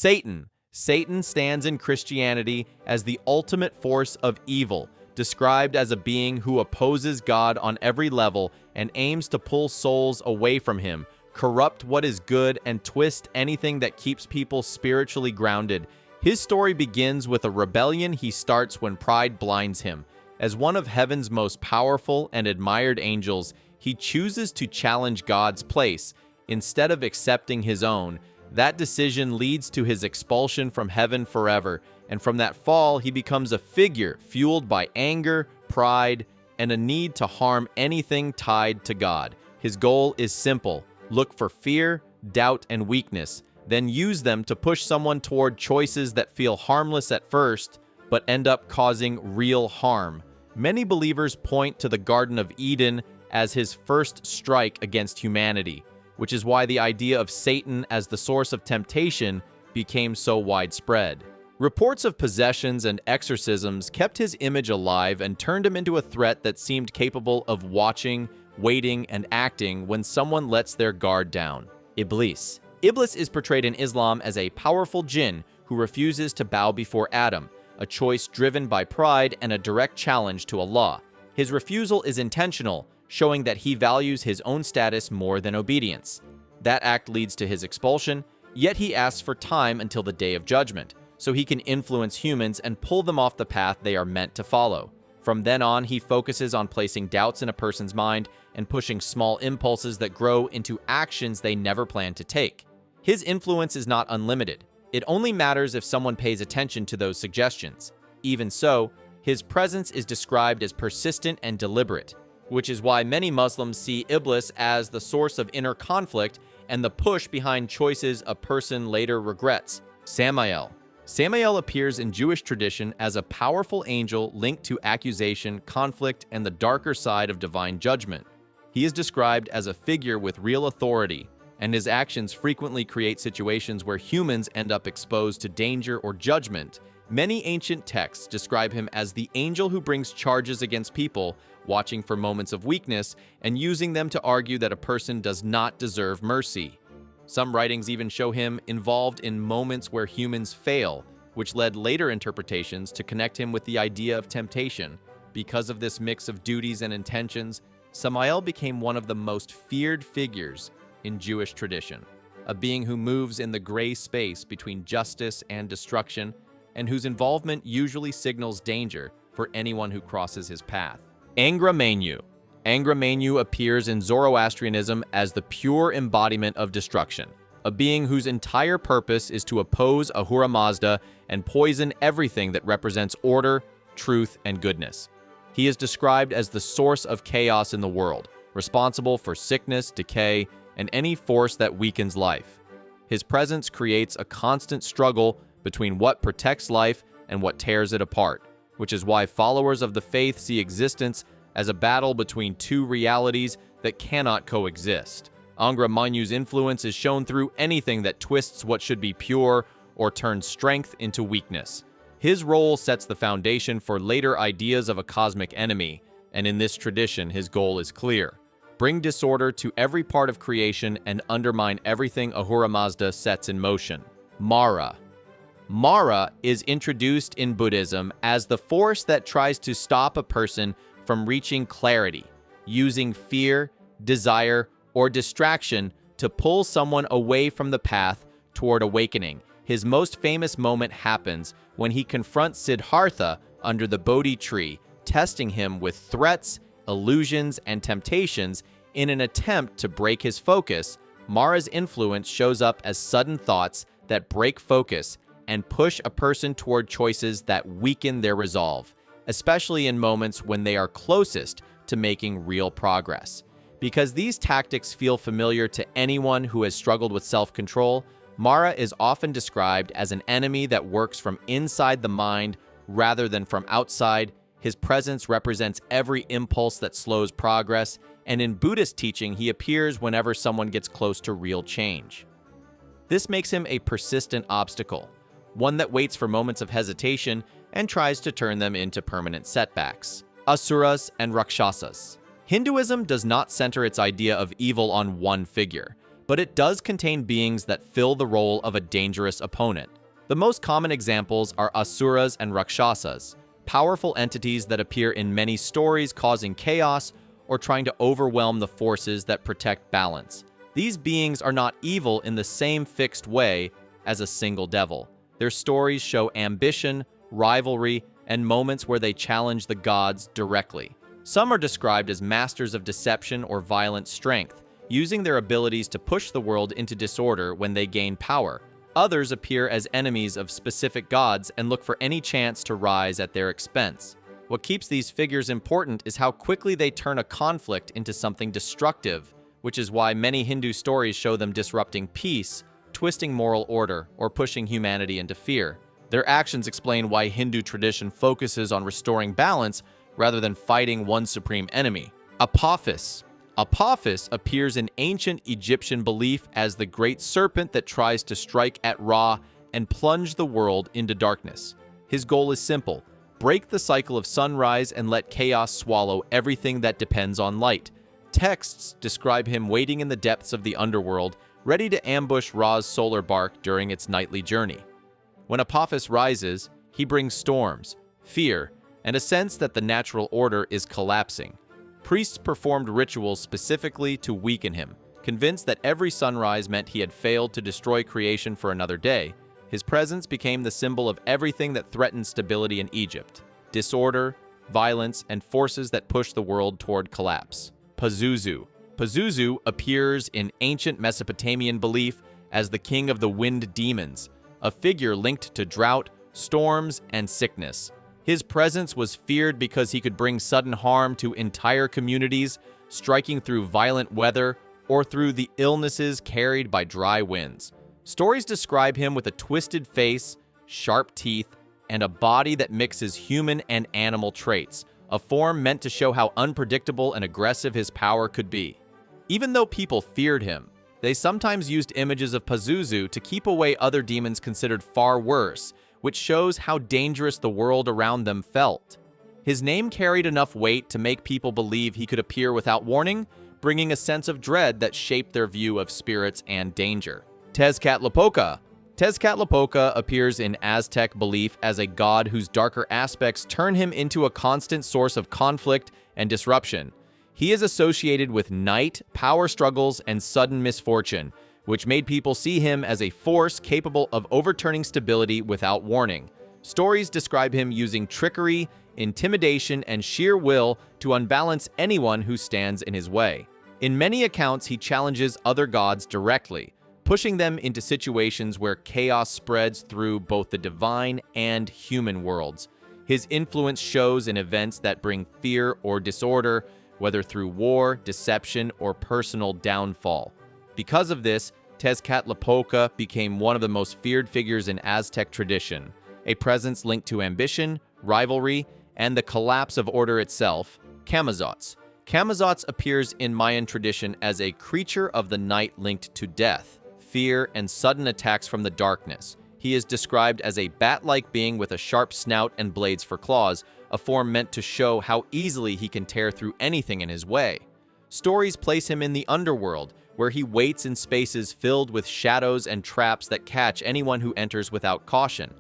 Satan. Satan stands in Christianity as the ultimate force of evil, described as a being who opposes God on every level and aims to pull souls away from him, corrupt what is good, and twist anything that keeps people spiritually grounded. His story begins with a rebellion he starts when pride blinds him. As one of heaven's most powerful and admired angels, he chooses to challenge God's place instead of accepting his own. That decision leads to his expulsion from heaven forever, and from that fall, he becomes a figure fueled by anger, pride, and a need to harm anything tied to God. His goal is simple: look for fear, doubt, and weakness, then use them to push someone toward choices that feel harmless at first, but end up causing real harm. Many believers point to the Garden of Eden as his first strike against humanity, which is why the idea of Satan as the source of temptation became so widespread. Reports of possessions and exorcisms kept his image alive and turned him into a threat that seemed capable of watching, waiting, and acting when someone lets their guard down. Iblis. Iblis is portrayed in Islam as a powerful jinn who refuses to bow before Adam, a choice driven by pride and a direct challenge to Allah. His refusal is intentional, showing that he values his own status more than obedience. That act leads to his expulsion, yet he asks for time until the Day of Judgment, so he can influence humans and pull them off the path they are meant to follow. From then on, he focuses on placing doubts in a person's mind and pushing small impulses that grow into actions they never planned to take. His influence is not unlimited. It only matters if someone pays attention to those suggestions. Even so, his presence is described as persistent and deliberate, which is why many Muslims see Iblis as the source of inner conflict and the push behind choices a person later regrets. Samael. Samael appears in Jewish tradition as a powerful angel linked to accusation, conflict, and the darker side of divine judgment. He is described as a figure with real authority, and his actions frequently create situations where humans end up exposed to danger or judgment. Many ancient texts describe him as the angel who brings charges against people, watching for moments of weakness and using them to argue that a person does not deserve mercy. Some writings even show him involved in moments where humans fail, which led later interpretations to connect him with the idea of temptation. Because of this mix of duties and intentions, Samael became one of the most feared figures in Jewish tradition, a being who moves in the gray space between justice and destruction, and whose involvement usually signals danger for anyone who crosses his path. Angra Mainyu. Angra Mainyu appears in Zoroastrianism as the pure embodiment of destruction, a being whose entire purpose is to oppose Ahura Mazda and poison everything that represents order, truth, and goodness. He is described as the source of chaos in the world, responsible for sickness, decay, and any force that weakens life. His presence creates a constant struggle between what protects life and what tears it apart, which is why followers of the faith see existence as a battle between two realities that cannot coexist. Angra Mainyu's influence is shown through anything that twists what should be pure or turns strength into weakness. His role sets the foundation for later ideas of a cosmic enemy, and in this tradition, his goal is clear: bring disorder to every part of creation and undermine everything Ahura Mazda sets in motion. Mara. Mara is introduced in Buddhism as the force that tries to stop a person from reaching clarity, using fear, desire, or distraction to pull someone away from the path toward awakening. His most famous moment happens when he confronts Siddhartha under the Bodhi tree, testing him with threats, illusions, and temptations in an attempt to break his focus. Mara's influence shows up as sudden thoughts that break focus and push a person toward choices that weaken their resolve, especially in moments when they are closest to making real progress. Because these tactics feel familiar to anyone who has struggled with self-control, Mara is often described as an enemy that works from inside the mind rather than from outside. His presence represents every impulse that slows progress, and in Buddhist teaching, he appears whenever someone gets close to real change. This makes him a persistent obstacle, one that waits for moments of hesitation and tries to turn them into permanent setbacks. Asuras and rakshasas. Hinduism does not center its idea of evil on one figure, but it does contain beings that fill the role of a dangerous opponent. The most common examples are Asuras and rakshasas, powerful entities that appear in many stories causing chaos or trying to overwhelm the forces that protect balance. These beings are not evil in the same fixed way as a single devil. Their stories show ambition, rivalry, and moments where they challenge the gods directly. Some are described as masters of deception or violent strength, using their abilities to push the world into disorder when they gain power. Others appear as enemies of specific gods and look for any chance to rise at their expense. What keeps these figures important is how quickly they turn a conflict into something destructive, which is why many Hindu stories show them disrupting peace, twisting moral order, or pushing humanity into fear. Their actions explain why Hindu tradition focuses on restoring balance rather than fighting one supreme enemy. Apophis. Apophis appears in ancient Egyptian belief as the great serpent that tries to strike at Ra and plunge the world into darkness. His goal is simple: break the cycle of sunrise and let chaos swallow everything that depends on light. Texts describe him waiting in the depths of the underworld, ready to ambush Ra's solar bark during its nightly journey. When Apophis rises, he brings storms, fear, and a sense that the natural order is collapsing. Priests performed rituals specifically to weaken him, convinced that every sunrise meant he had failed to destroy creation for another day. His presence became the symbol of everything that threatened stability in Egypt: disorder, violence, and forces that push the world toward collapse. Pazuzu. Pazuzu appears in ancient Mesopotamian belief as the king of the wind demons, a figure linked to drought, storms, and sickness. His presence was feared because he could bring sudden harm to entire communities, striking through violent weather or through the illnesses carried by dry winds. Stories describe him with a twisted face, sharp teeth, and a body that mixes human and animal traits, a form meant to show how unpredictable and aggressive his power could be. Even though people feared him, they sometimes used images of Pazuzu to keep away other demons considered far worse, which shows how dangerous the world around them felt. His name carried enough weight to make people believe he could appear without warning, bringing a sense of dread that shaped their view of spirits and danger. Tezcatlipoca. Tezcatlipoca appears in Aztec belief as a god whose darker aspects turn him into a constant source of conflict and disruption. He is associated with night, power struggles, and sudden misfortune, which made people see him as a force capable of overturning stability without warning. Stories describe him using trickery, intimidation, and sheer will to unbalance anyone who stands in his way. In many accounts, he challenges other gods directly, pushing them into situations where chaos spreads through both the divine and human worlds. His influence shows in events that bring fear or disorder, whether through war, deception, or personal downfall. Because of this, Tezcatlipoca became one of the most feared figures in Aztec tradition, a presence linked to ambition, rivalry, and the collapse of order itself. Camazotz. Camazotz appears in Mayan tradition as a creature of the night linked to death, fear, and sudden attacks from the darkness. He is described as a bat-like being with a sharp snout and blades for claws, a form meant to show how easily he can tear through anything in his way. Stories place him in the underworld, where he waits in spaces filled with shadows and traps that catch anyone who enters without caution.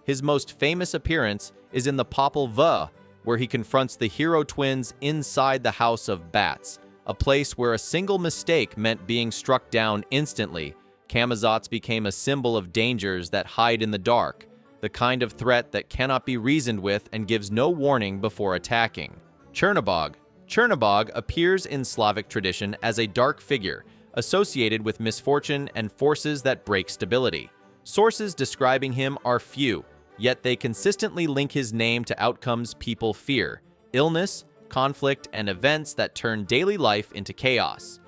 His most famous appearance is in the Popol Vuh, where he confronts the hero twins inside the House of Bats, a place where a single mistake meant being struck down instantly. Camazotz became a symbol of dangers that hide in the dark, the kind of threat that cannot be reasoned with and gives no warning before attacking. Chernobog. Chernobog appears in Slavic tradition as a dark figure, associated with misfortune and forces that break stability. Sources describing him are few, yet they consistently link his name to outcomes people fear: illness, conflict, and events that turn daily life into chaos.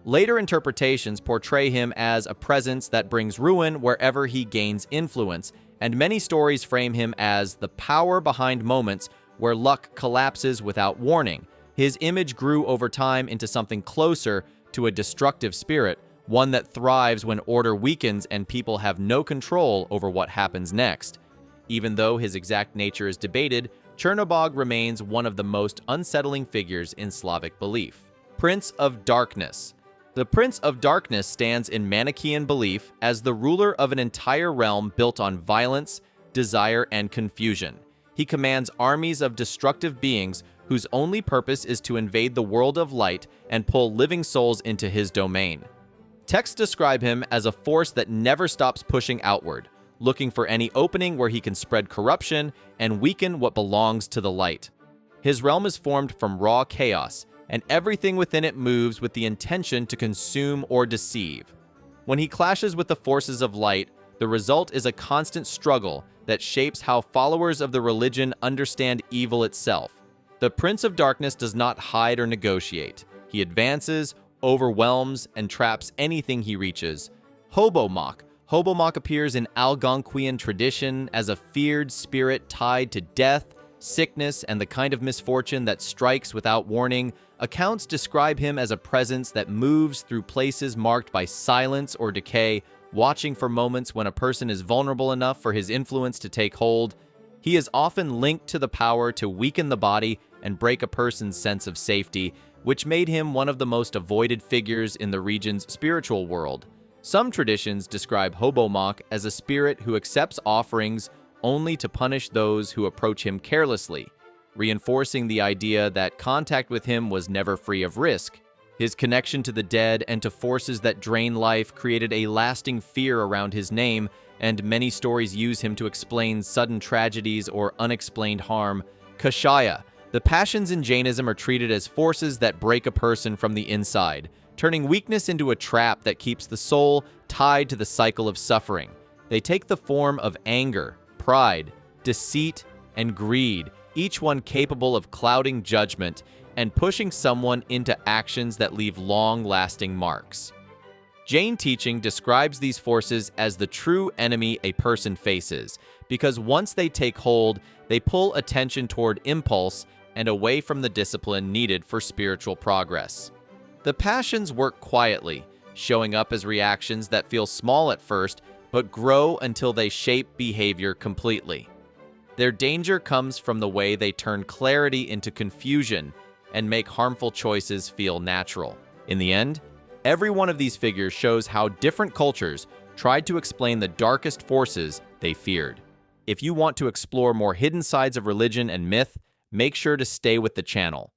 Later interpretations portray him as a presence that brings ruin wherever he gains influence, and many stories frame him as the power behind moments where luck collapses without warning. His image grew over time into something closer to a destructive spirit, one that thrives when order weakens and people have no control over what happens next. Even though his exact nature is debated, Chernobog remains one of the most unsettling figures in Slavic belief. Prince of Darkness. The Prince of Darkness stands in Manichaean belief as the ruler of an entire realm built on violence, desire, and confusion. He commands armies of destructive beings whose only purpose is to invade the world of light and pull living souls into his domain. Texts describe him as a force that never stops pushing outward, looking for any opening where he can spread corruption and weaken what belongs to the light. His realm is formed from raw chaos, and everything within it moves with the intention to consume or deceive. When he clashes with the forces of light, the result is a constant struggle that shapes how followers of the religion understand evil itself. The Prince of Darkness does not hide or negotiate. He advances, overwhelms, and traps anything he reaches. Hobomock. Hobomock appears in Algonquian tradition as a feared spirit tied to death, sickness, and the kind of misfortune that strikes without warning. Accounts describe him as a presence that moves through places marked by silence or decay, watching for moments when a person is vulnerable enough for his influence to take hold. He is often linked to the power to weaken the body and break a person's sense of safety, which made him one of the most avoided figures in the region's spiritual world. Some traditions describe Hobomock as a spirit who accepts offerings only to punish those who approach him carelessly, reinforcing the idea that contact with him was never free of risk. His connection to the dead and to forces that drain life created a lasting fear around his name, and many stories use him to explain sudden tragedies or unexplained harm. Kashaya. The passions in Jainism are treated as forces that break a person from the inside, turning weakness into a trap that keeps the soul tied to the cycle of suffering. They take the form of anger, pride, deceit, and greed, each one capable of clouding judgment and pushing someone into actions that leave long-lasting marks. Jain teaching describes these forces as the true enemy a person faces, because once they take hold, they pull attention toward impulse and away from the discipline needed for spiritual progress. The passions work quietly, showing up as reactions that feel small at first, but grow until they shape behavior completely. Their danger comes from the way they turn clarity into confusion and make harmful choices feel natural. In the end, every one of these figures shows how different cultures tried to explain the darkest forces they feared. If you want to explore more hidden sides of religion and myth, make sure to stay with the channel.